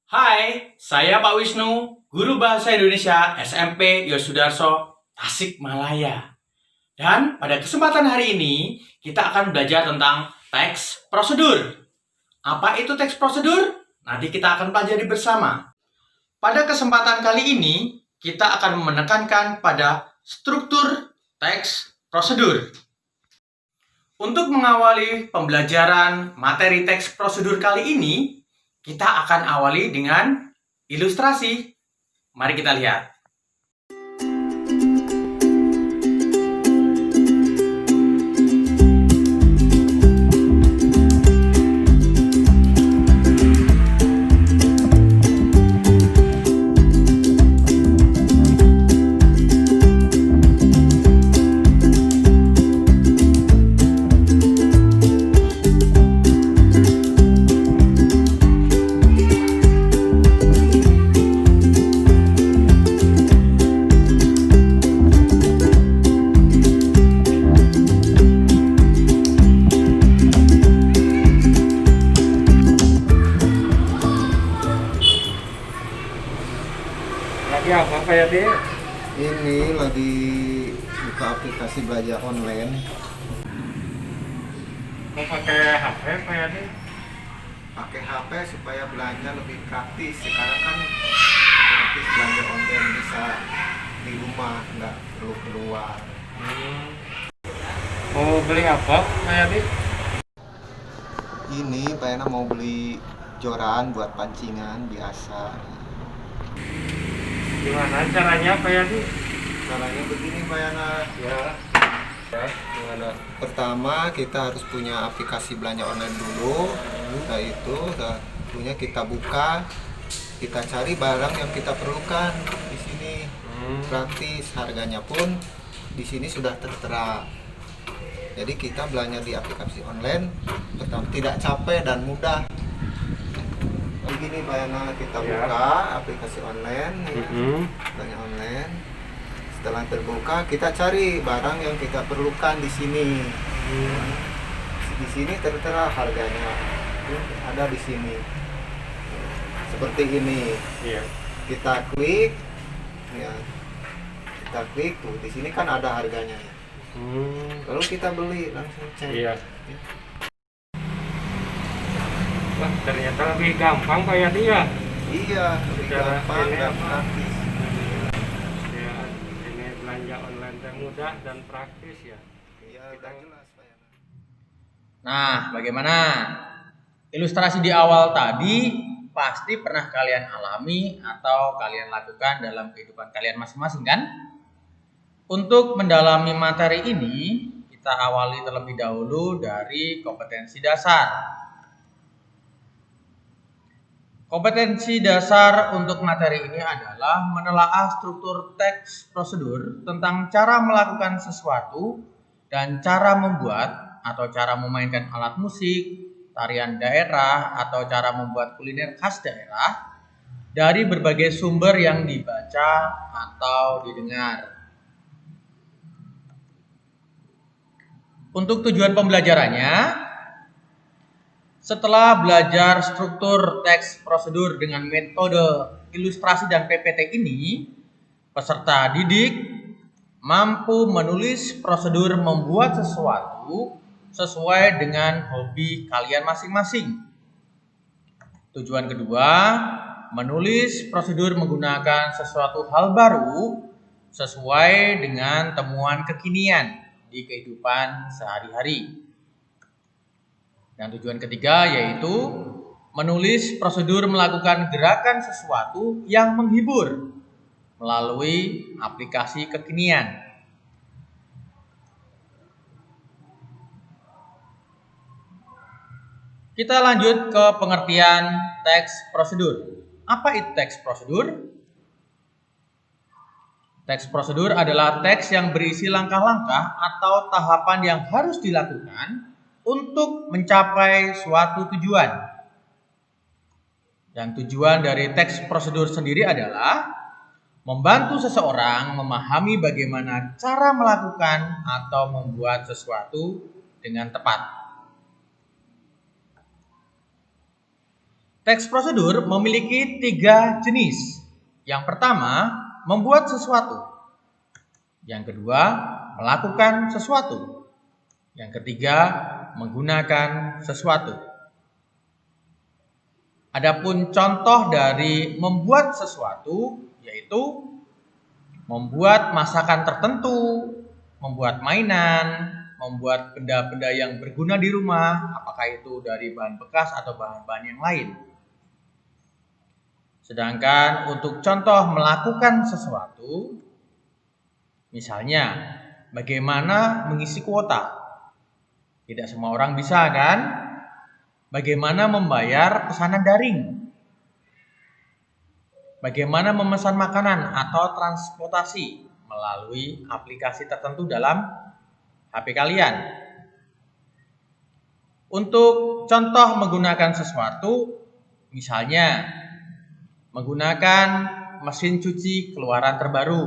Hai, saya Pak Wisnu, Guru Bahasa Indonesia SMP Yosudarso, Tasikmalaya. Dan pada kesempatan hari ini, kita akan belajar tentang teks prosedur. Apa itu teks prosedur? Nanti kita akan pelajari bersama. Pada kesempatan kali ini, kita akan menekankan pada struktur teks prosedur. Untuk mengawali pembelajaran materi teks prosedur kali ini, kita akan awali dengan ilustrasi. Mari kita lihat. Lagi apa Pak Yati? Ini lagi buka aplikasi belajar online. Mau pakai HP Pak Yati? Pakai HP supaya belanja lebih praktis. Sekarang kan praktis belanja online bisa di rumah, nggak perlu keluar. Mau beli apa Pak Yati? Ini Pak Yana mau beli joran buat pancingan biasa. Gimana caranya Pak Yati? Caranya begini Pak Yana. Ya, gimana? Pertama kita harus punya aplikasi belanja online dulu. Nah itu udah punya, kita buka, kita cari barang yang kita perlukan di sini. Praktis, harganya pun di sini sudah tertera. Jadi kita belanja di aplikasi online pertama tidak capek dan mudah. Begini Pak Yana, kita buka aplikasi online, belanja online. Setelah terbuka, kita cari barang yang kita perlukan di sini. Di sini tertera harganya, ada di sini. Seperti ini. Iya. Kita klik, ya. Kita klik tuh, di sini kan ada harganya. Lalu kita beli, langsung cek. Iya. Wah, ternyata lebih gampang Pak Yati ya. Iya, lebih Secara gampang ini dan apa? praktis. Ya, ini belanja online yang mudah dan praktis ya. Iya, udah jelas Pak Yana. Nah, bagaimana? Ilustrasi di awal tadi pasti pernah kalian alami atau kalian lakukan dalam kehidupan kalian masing-masing kan? Untuk mendalami materi ini, kita awali terlebih dahulu dari kompetensi dasar. Kompetensi dasar untuk materi ini adalah menelaah struktur teks prosedur tentang cara melakukan sesuatu dan cara membuat atau cara memainkan alat musik, tarian daerah, atau cara membuat kuliner khas daerah dari berbagai sumber yang dibaca atau didengar. Untuk tujuan pembelajarannya, setelah belajar struktur teks prosedur dengan metode ilustrasi dan PPT ini, peserta didik mampu menulis prosedur membuat sesuatu sesuai dengan hobi kalian masing-masing. Tujuan kedua, menulis prosedur menggunakan sesuatu hal baru sesuai dengan temuan kekinian di kehidupan sehari-hari. Dan tujuan ketiga yaitu menulis prosedur melakukan gerakan sesuatu yang menghibur melalui aplikasi kekinian. Kita lanjut ke pengertian teks prosedur. Apa itu teks prosedur? Teks prosedur adalah teks yang berisi langkah-langkah atau tahapan yang harus dilakukan untuk mencapai suatu tujuan. Dan tujuan dari teks prosedur sendiri adalah membantu seseorang memahami bagaimana cara melakukan atau membuat sesuatu dengan tepat. Teks prosedur memiliki 3 jenis. Yang pertama, membuat sesuatu. Yang kedua, melakukan sesuatu. Yang ketiga, menggunakan sesuatu. Adapun contoh dari membuat sesuatu yaitu membuat masakan tertentu, membuat mainan, membuat benda-benda yang berguna di rumah, apakah itu dari bahan bekas atau bahan-bahan yang lain. Sedangkan untuk contoh melakukan sesuatu, misalnya bagaimana mengisi kuota. Tidak semua orang bisa kan? Bagaimana membayar pesanan daring? Bagaimana memesan makanan atau transportasi melalui aplikasi tertentu dalam HP kalian. Untuk contoh menggunakan sesuatu, misalnya menggunakan mesin cuci keluaran terbaru.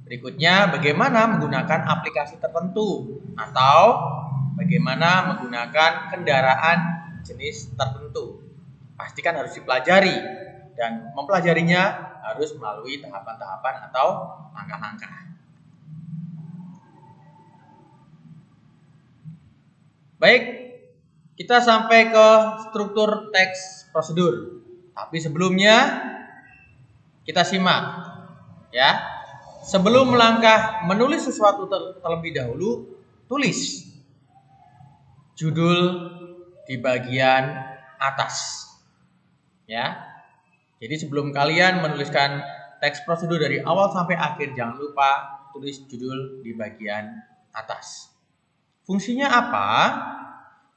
Berikutnya, bagaimana menggunakan aplikasi tertentu atau bagaimana menggunakan kendaraan jenis tertentu. Pastikan harus dipelajari dan mempelajarinya harus melalui tahapan-tahapan atau langkah-langkah. Baik, kita sampai ke struktur teks prosedur. Tapi sebelumnya kita simak ya. Sebelum melangkah menulis sesuatu terlebih dahulu, tulis judul di bagian atas. Ya. Jadi sebelum kalian menuliskan teks prosedur dari awal sampai akhir, jangan lupa tulis judul di bagian atas. Fungsinya apa?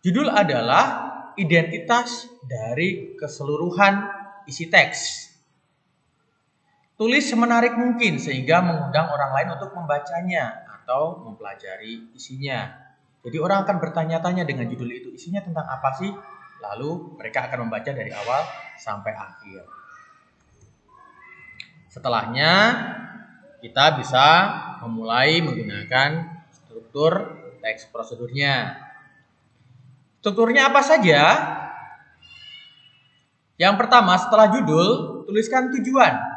Judul adalah identitas dari keseluruhan isi teks. Tulis semenarik mungkin sehingga mengundang orang lain untuk membacanya atau mempelajari isinya. Jadi orang akan bertanya-tanya dengan judul itu, isinya tentang apa sih? Lalu mereka akan membaca dari awal sampai akhir. Setelahnya kita bisa memulai menggunakan struktur teks prosedurnya. Strukturnya apa saja? Yang pertama, setelah judul, tuliskan tujuan.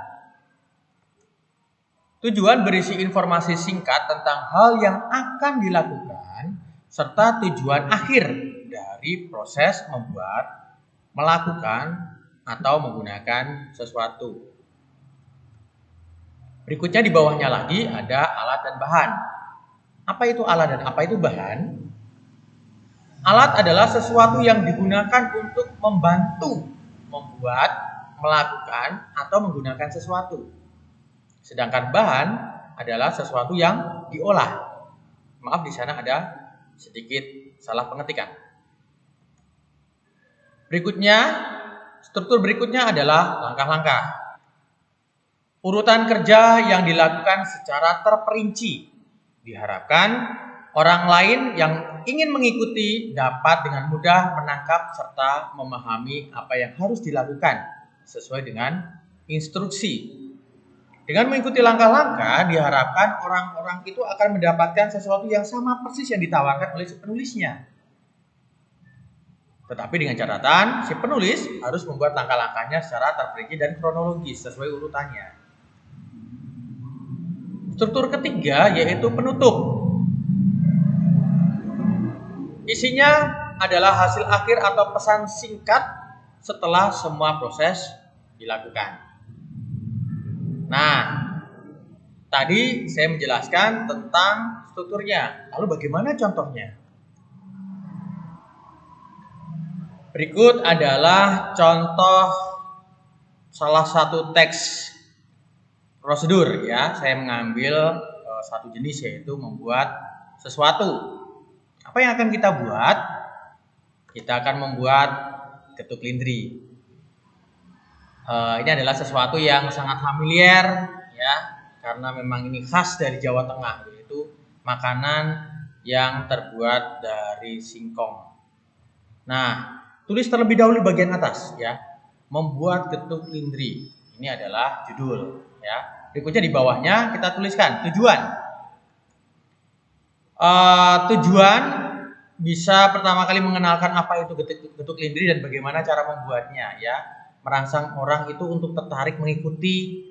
Tujuan berisi informasi singkat tentang hal yang akan dilakukan serta tujuan akhir dari proses membuat, melakukan, atau menggunakan sesuatu. Berikutnya di bawahnya lagi ada alat dan bahan. Apa itu alat dan apa itu bahan? Alat adalah sesuatu yang digunakan untuk membantu membuat, melakukan, atau menggunakan sesuatu. Sedangkan bahan adalah sesuatu yang diolah. Maaf, di sana ada sedikit salah pengetikan. Berikutnya, struktur berikutnya adalah langkah-langkah. Urutan kerja yang dilakukan secara terperinci. Diharapkan orang lain yang ingin mengikuti dapat dengan mudah menangkap serta memahami apa yang harus dilakukan sesuai dengan instruksi. Dengan mengikuti langkah-langkah, diharapkan orang-orang itu akan mendapatkan sesuatu yang sama persis yang ditawarkan oleh si penulisnya. Tetapi dengan catatan, si penulis harus membuat langkah-langkahnya secara terperinci dan kronologis sesuai urutannya. Struktur ketiga yaitu penutup. Isinya adalah hasil akhir atau pesan singkat setelah semua proses dilakukan. Nah, tadi saya menjelaskan tentang strukturnya. Lalu bagaimana contohnya? Berikut adalah contoh salah satu teks prosedur ya. Saya mengambil satu jenis yaitu membuat sesuatu. Apa yang akan kita buat? Kita akan membuat getuk lindri. Ini adalah sesuatu yang sangat familiar ya, karena memang ini khas dari Jawa Tengah, yaitu makanan yang terbuat dari singkong. Nah, tulis terlebih dahulu bagian atas ya, membuat getuk lindri. Ini adalah judul ya. Berikutnya di bawahnya kita tuliskan tujuan. Tujuan bisa pertama kali mengenalkan apa itu getuk lindri dan bagaimana cara membuatnya ya. Merangsang orang itu untuk tertarik mengikuti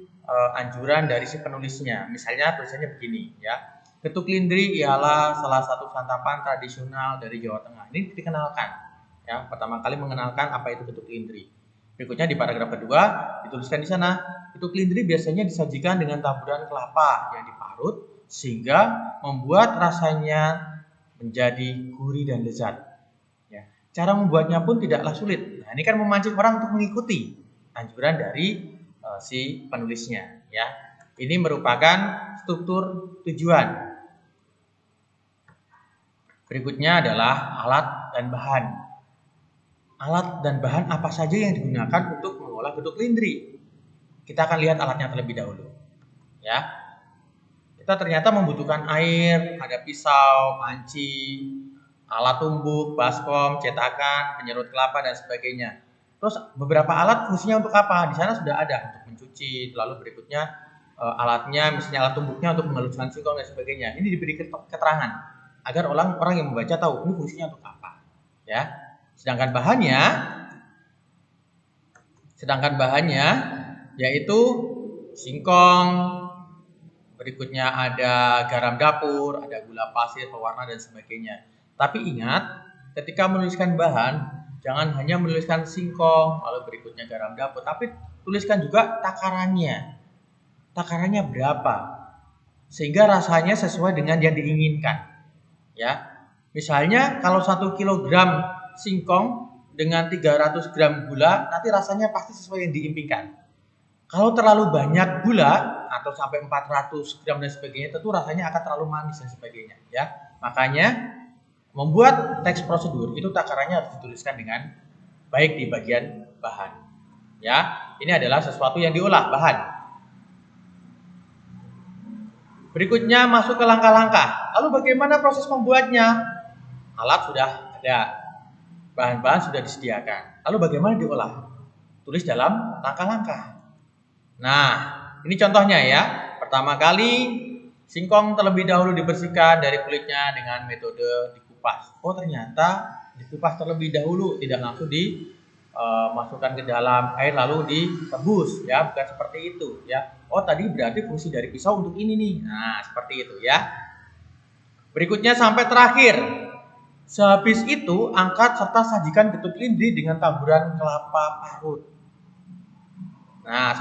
anjuran dari si penulisnya. Misalnya tulisannya begini ya. Getuk lindri ialah salah satu santapan tradisional dari Jawa Tengah. Ini dikenalkan ya. Pertama kali mengenalkan apa itu getuk lindri. Berikutnya di paragraf kedua dituliskan di sana, getuk lindri biasanya disajikan dengan taburan kelapa yang diparut sehingga membuat rasanya menjadi gurih dan lezat. Ya. Cara membuatnya pun tidaklah sulit. Nah, ini kan memancing orang untuk mengikuti anjuran dari si penulisnya. Ya, ini merupakan struktur tujuan. Berikutnya adalah alat dan bahan. Alat dan bahan apa saja yang digunakan untuk mengolah getuk lindri? Kita akan lihat alatnya terlebih dahulu. Ya. Kita ternyata membutuhkan air, ada pisau, panci, alat tumbuk, baskom, cetakan, penyerut kelapa dan sebagainya. Terus beberapa alat fungsinya untuk apa? Di sana sudah ada untuk mencuci. Lalu berikutnya alatnya, misalnya alat tumbuknya untuk menghaluskan singkong dan sebagainya. Ini diberi keterangan agar orang yang membaca tahu ini fungsinya untuk apa. Ya. Sedangkan bahannya yaitu singkong. Berikutnya ada garam dapur, ada gula pasir, pewarna dan sebagainya. Tapi ingat, ketika menuliskan bahan, jangan hanya menuliskan singkong, lalu berikutnya garam dapur, tapi tuliskan juga takarannya. Takarannya berapa? Sehingga rasanya sesuai dengan yang diinginkan. Ya. Misalnya kalau 1 kilogram singkong dengan 300 gram gula, nanti rasanya pasti sesuai yang diinginkan. Kalau terlalu banyak gula atau sampai 400 gram dan sebagainya, tentu rasanya akan terlalu manis dan sebagainya. Ya, makanya membuat teks prosedur itu takarannya harus dituliskan dengan baik di bagian bahan. Ya, ini adalah sesuatu yang diolah bahan. Berikutnya masuk ke langkah-langkah. Lalu bagaimana proses membuatnya? Alat sudah ada, bahan-bahan sudah disediakan. Lalu bagaimana diolah? Tulis dalam langkah-langkah. Nah, ini contohnya ya. Pertama kali singkong terlebih dahulu dibersihkan dari kulitnya dengan metode dikupas. Oh, ternyata dikupas terlebih dahulu, tidak langsung dimasukkan ke dalam air lalu ditebus ya, bukan seperti itu ya. Oh, tadi berarti fungsi dari pisau untuk ini nih. Nah, seperti itu ya. Berikutnya sampai terakhir. Sehabis itu angkat serta sajikan getuk lindri dengan taburan kelapa parut. Nah,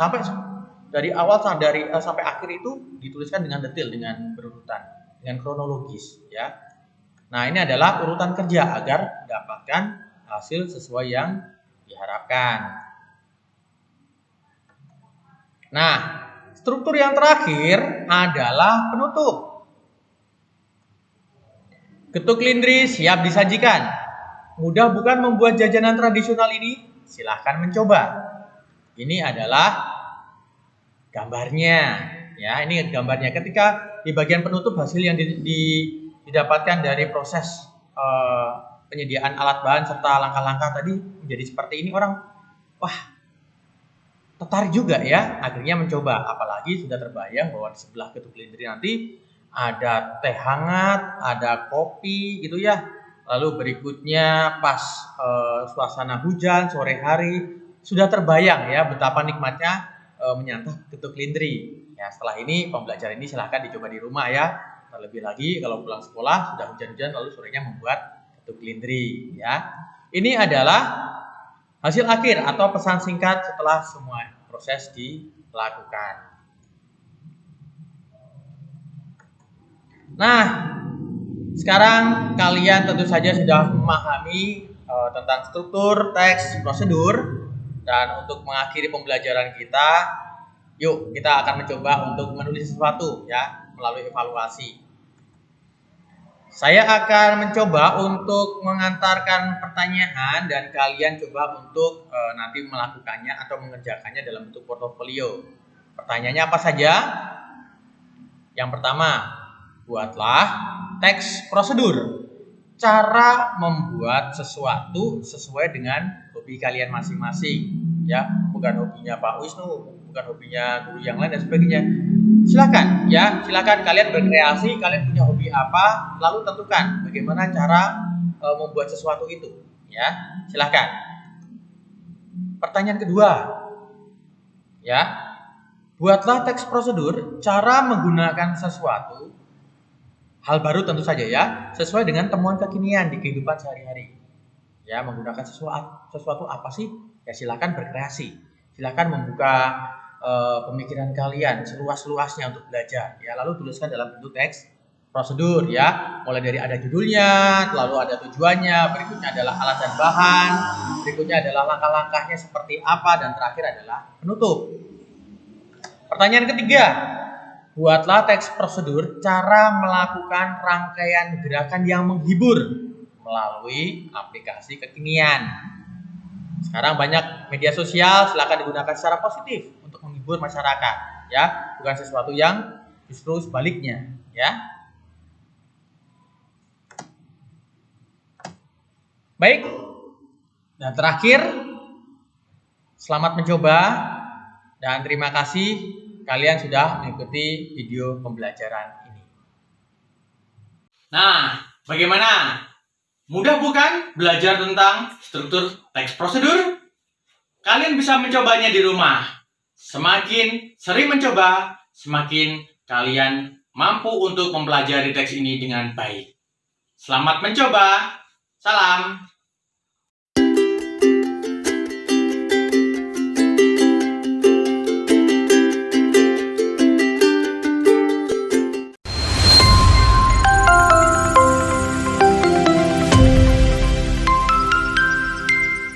dari awal sampai akhir itu dituliskan dengan detail, dengan berurutan, dengan kronologis ya. Nah, ini adalah urutan kerja agar mendapatkan hasil sesuai yang diharapkan. Nah, struktur yang terakhir adalah penutup. Getuk lindri siap disajikan. Mudah bukan membuat jajanan tradisional ini? Silahkan mencoba. Ini adalah gambarnya ya, ini gambarnya. Ketika di bagian penutup hasil yang didapatkan dari proses penyediaan alat bahan serta langkah-langkah tadi menjadi seperti ini, orang wah tertarik juga ya, akhirnya mencoba. Apalagi sudah terbayang bahwa di sebelah getuk lindri nanti ada teh hangat, ada kopi gitu ya. Lalu berikutnya pas suasana hujan sore hari, sudah terbayang ya betapa nikmatnya menyantap getuk lindri. Ya, setelah ini pembelajaran ini silahkan dicoba di rumah ya. Terlebih lagi kalau pulang sekolah sudah hujan-hujan lalu sorenya membuat getuk lindri ya. Ini adalah hasil akhir atau pesan singkat setelah semua proses dilakukan. Nah, sekarang kalian tentu saja sudah memahami tentang struktur teks prosedur. Dan untuk mengakhiri pembelajaran kita, yuk kita akan mencoba untuk menulis sesuatu ya melalui evaluasi. Saya akan mencoba untuk mengantarkan pertanyaan dan kalian coba untuk nanti melakukannya atau mengerjakannya dalam bentuk portofolio. Pertanyaannya apa saja? Yang pertama, buatlah teks prosedur. Cara membuat sesuatu sesuai dengan hobi kalian masing-masing ya, bukan hobinya Pak Wisnu, bukan hobinya guru yang lain dan sebagainya. Silakan kalian berkreasi, kalian punya hobi apa, lalu tentukan bagaimana cara membuat sesuatu itu? Ya, silahkan. Pertanyaan kedua, ya, buatlah teks prosedur cara menggunakan sesuatu, hal baru tentu saja ya, sesuai dengan temuan kekinian di kehidupan sehari-hari. Ya, menggunakan sesuatu apa sih? Ya, silakan berkreasi. Silakan membuka pemikiran kalian seluas-luasnya untuk belajar. Ya, lalu tuliskan dalam bentuk teks prosedur ya. Mulai dari ada judulnya, lalu ada tujuannya, berikutnya adalah alat dan bahan, berikutnya adalah langkah-langkahnya seperti apa, dan terakhir adalah penutup. Pertanyaan ketiga, buatlah teks prosedur cara melakukan rangkaian gerakan yang menghibur melalui aplikasi kekinian. Sekarang banyak media sosial, silakan digunakan secara positif untuk menghibur masyarakat, ya, bukan sesuatu yang justru sebaliknya, ya. Baik. Dan terakhir, selamat mencoba dan terima kasih kalian sudah mengikuti video pembelajaran ini. Nah, bagaimana? Mudah bukan belajar tentang struktur teks prosedur? Kalian bisa mencobanya di rumah. Semakin sering mencoba, semakin kalian mampu untuk mempelajari teks ini dengan baik. Selamat mencoba. Salam.